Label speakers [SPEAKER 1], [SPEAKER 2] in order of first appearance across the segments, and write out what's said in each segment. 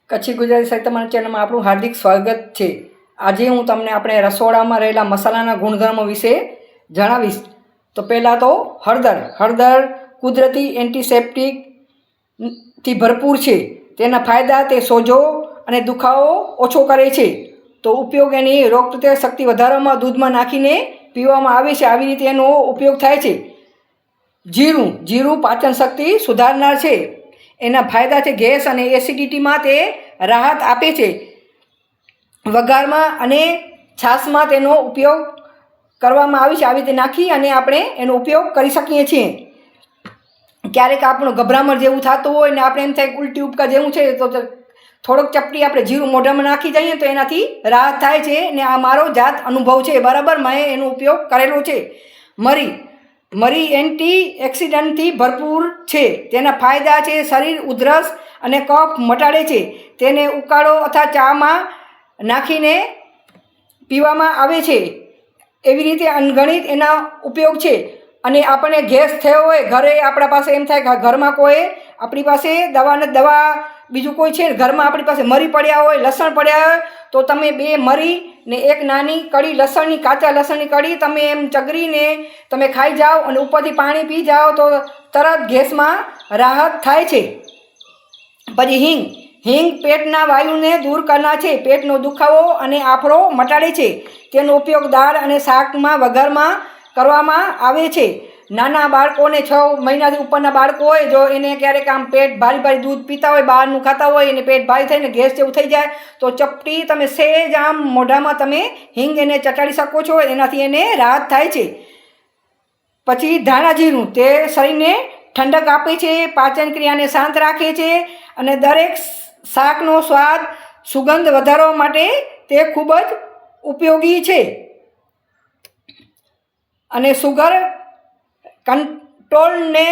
[SPEAKER 1] કચ્છી ગુજરાતી સાહિત્ય તમારી ચેનલમાં આપણું હાર્દિક સ્વાગત છે। આજે હું તમને આપણે રસોડામાં રહેલા મસાલાના ગુણધર્મો વિશે જણાવીશ। તો પહેલાં તો હળદર કુદરતી એન્ટિસેપ્ટિકથી ભરપૂર છે। તેના ફાયદા તે સોજો અને દુખાવો ઓછો કરે છે। તો ઉપયોગ એની રોગપ્રતિકારક શક્તિ વધારવામાં દૂધમાં નાખીને પીવામાં આવે છે। આવી રીતે એનો ઉપયોગ થાય છે। જીરું પાચન શક્તિ સુધારનાર છે। એના ફાયદા છે ગેસ અને એસિડિટીમાં તે રાહત આપે છે। વઘારમાં અને છાશમાં તેનો ઉપયોગ કરવામાં આવે છે। આવી રીતે નાખી અને આપણે એનો ઉપયોગ કરી શકીએ છીએ। ક્યારેક આપણું ગભરામણ જેવું થતું હોય ને આપણે એમ થાય ઉલટી ઉપકા જેવું છે તો થોડોક ચપટી આપણે જીરું મોઢામાં નાખી જઈએ તો એનાથી રાહત થાય છે ને આ મારો જાત અનુભવ છે બરાબર। મેં એનો ઉપયોગ કરેલો છે। મરી એન્ટી ઓક્સિડન્ટથી ભરપૂર છે। તેના ફાયદા છે શરીર ઉધરસ અને કફ મટાડે છે। તેને ઉકાળો અથવા ચામાં નાખીને પીવામાં આવે છે। એવી રીતે અનગણિત એના ઉપયોગ છે। અને આપણને ગેસ થયો હોય ઘરે આપણા પાસે એમ થાય કે ઘરમાં કોઈ આપણી પાસે દવા બીજું કોઈ છે ઘરમાં આપણી પાસે મરી પડ્યા હોય લસણ પડ્યા હોય તો તમે 2 મરી ને 1 નાની કળી લસણની કાચા લસણની કળી તમે એમ ચગરીને તમે ખાઈ જાઓ અને ઉપરથી પાણી પી જાઓ તો તરત ગેસમાં રાહત થાય છે। પછી હિંગ પેટના વાયુને દૂર કરનાર છે। પેટનો દુખાવો અને આફળો મટાડે છે। તેનો ઉપયોગ દાળ અને શાકમાં વઘારમાં કરવામાં આવે છે। નાના બાળકોને 6 મહિનાથી ઉપરના બાળકો હોય જો એને ક્યારેક આમ પેટ ભારી દૂધ પીતા હોય બહારનું ખાતા હોય અને પેટ ભારી થઈને ગેસ જેવું થઈ જાય તો ચપટી તમે સહેજ આમ મોઢામાં તમે હિંગ એને ચટાડી શકો છો। એનાથી એને રાહત થાય છે। પછી ધાણા જીરું તે શરીરને ઠંડક આપે છે। પાચન ક્રિયાને શાંત રાખે છે અને દરેક શાકનો સ્વાદ સુગંધ વધારવા માટે તે ખૂબ જ ઉપયોગી છે। અને શુગર કંટ્રોલને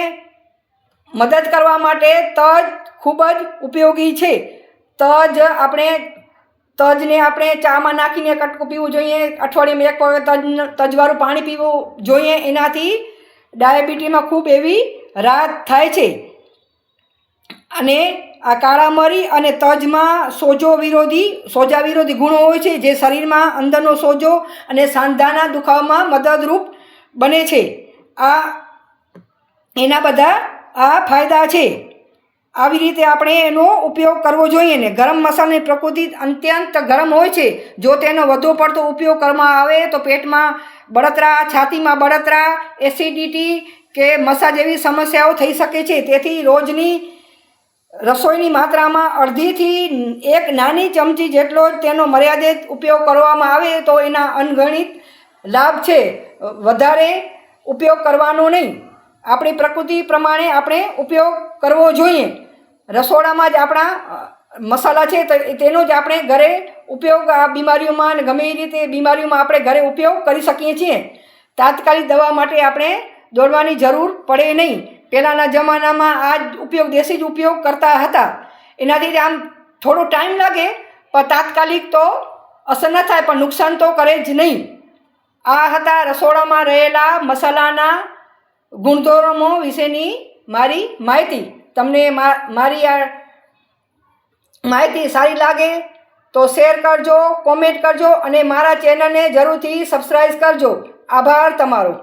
[SPEAKER 1] મદદ કરવા માટે તજ ખૂબ જ ઉપયોગી છે। તજને આપણે ચામાં નાખીને કટકું પીવું જોઈએ। અઠવાડિયામાં 1 વખત તજવાળું પાણી પીવું જોઈએ। એનાથી ડાયાબિટીસમાં ખૂબ એવી રાહત થાય છે। અને આ કાળા મરી અને તજમાં સોજા વિરોધી ગુણો હોય છે જે શરીરમાં અંદરનો સોજો અને સાંધાના દુખાવામાં મદદરૂપ બને છે। એના બધા આ ફાયદા છે। આવી રીતે આપણે એનો ઉપયોગ કરવો જોઈએ ને ગરમ મસાલાની પ્રકૃતિ અત્યંત ગરમ હોય છે। જો તેનો વધુ પડતો ઉપયોગ કરવામાં આવે તો પેટમાં બળતરા છાતીમાં બળતરા એસિડિટી કે મસા જેવી સમસ્યાઓ થઈ શકે છે। તેથી રોજની રસોઈની માત્રામાં અડધીથી 1 નાની ચમચી જેટલો જ તેનો મર્યાદિત ઉપયોગ કરવામાં આવે તો એના અનગણિત લાભ છે। વધારે ઉપયોગ કરવાનો નહીં। આપણી પ્રકૃતિ પ્રમાણે આપણે ઉપયોગ કરવો જોઈએ। રસોડામાં જ આપણા મસાલા છે તો તેનો જ આપણે ઘરે ઉપયોગ આ બીમારીઓમાં અને ગમે એ રીતે બીમારીઓમાં આપણે ઘરે ઉપયોગ કરી શકીએ છીએ। તાત્કાલિક દવા માટે આપણે દોડવાની જરૂર પડે નહીં। પહેલાંના જમાનામાં આ જ ઉપયોગ દેશી જ ઉપયોગ કરતા હતા। એનાથી આમ થોડો ટાઈમ લાગે પણ તાત્કાલિક તો અસર ન થાય પણ નુકસાન તો કરે જ નહીં। આ હતા રસોડામાં રહેલા મસાલાના ગુણધર્મો વિશેની મારી માહિતી। તમને મારી આ માહિતી સારી લાગે તો શેર કરજો, કોમેન્ટ કરજો અને મારા ચેનલને જરૂરથી સબસ્ક્રાઈબ કરજો। આભાર તમારો।